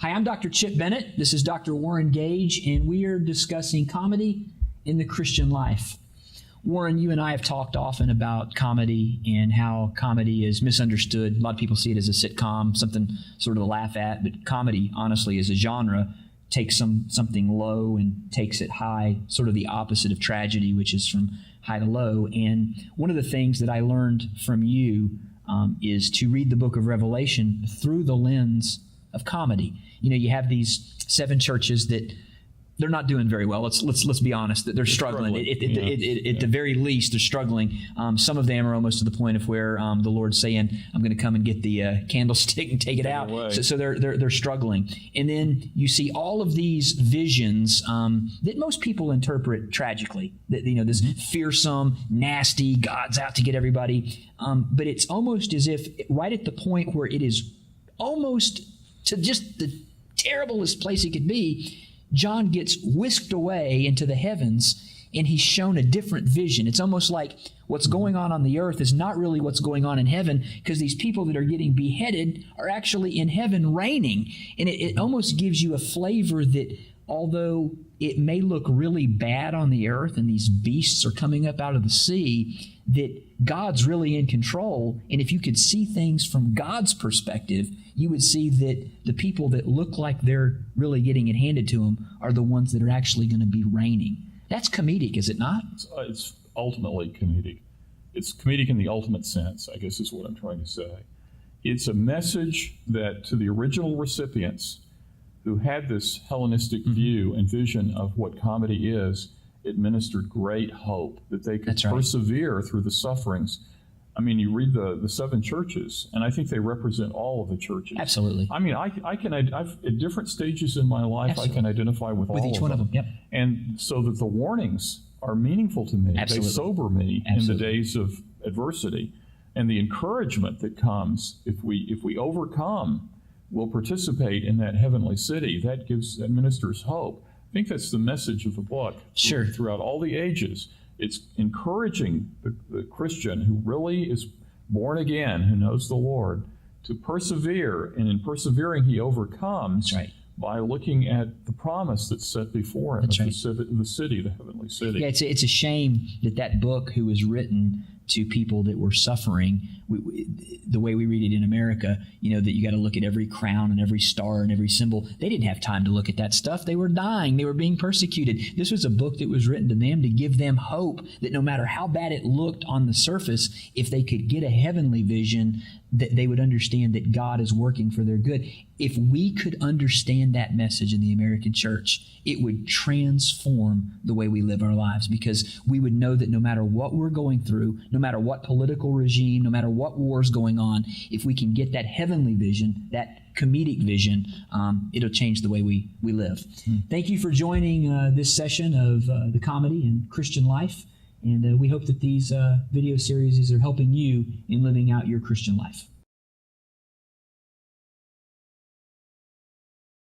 Hi, I'm Dr. Chip Bennett. This is Dr. Warren Gage, and we are discussing comedy in the Christian life. Warren, you and I have talked often about comedy and how comedy is misunderstood. A lot of people see it as a sitcom, something sort of to laugh at, but comedy, honestly, as a genre, takes something low and takes it high, sort of the opposite of tragedy, which is from high to low. And one of the things that I learned from you is to read the book of Revelation through the lens of comedy. You know, you have these 7 churches that they're not doing very well. Let's be honest. That they're struggling. At the very least, they're struggling. Some of them are almost to the point of where the Lord's saying, "I'm going to come and get the candlestick and take it out." So they're struggling. And then you see all of these visions that most people interpret tragically. That this fearsome, nasty, God's out to get everybody. But it's almost as if right at the point where it is almost to just the terriblest place it could be, John gets whisked away into the heavens, and he's shown a different vision. It's almost like what's going on the earth is not really what's going on in heaven, because these people that are getting beheaded are actually in heaven reigning. And it almost gives you a flavor that although it may look really bad on the earth and these beasts are coming up out of the sea, that God's really in control. And if you could see things from God's perspective, you would see that the people that look like they're really getting it handed to them are the ones that are actually going to be reigning. That's comedic, is it not? It's ultimately comedic. It's comedic in the ultimate sense, I guess is what I'm trying to say. It's a message that to the original recipients who had this Hellenistic view and vision of what comedy is, it ministered great hope that they could persevere through the sufferings. I mean, you read the 7 churches, and I think they represent all of the churches. Absolutely. I mean, I've at different stages in my life, I can identify with all each one of them. Yep. And so that the warnings are meaningful to me. Absolutely. They sober me in the days of adversity. And the encouragement that comes if we overcome, we'll participate in that heavenly city. That ministers hope. I think that's the message of the book. Sure. Throughout all the ages. It's encouraging the Christian who really is born again, who knows the Lord, to persevere. And in persevering, he overcomes by looking at the promise that's set before him of the city, the heavenly city. Yeah, it's a shame that book, who was written to people that were suffering, the way we read it in America, that you got to look at every crown and every star and every symbol. They didn't have time to look at that stuff. They were dying. They were being persecuted. This was a book that was written to them to give them hope that no matter how bad it looked on the surface, if they could get a heavenly vision, that they would understand that God is working for their good. If we could understand that message in the American church, it would transform the way we live our lives, because we would know that no matter what we're going through, no matter what political regime, no matter what war's going on, if we can get that heavenly vision, that comedic vision, it'll change the way we live. Thank you for joining this session of the Comedy and Christian Life. And we hope that these video series are helping you in living out your Christian life.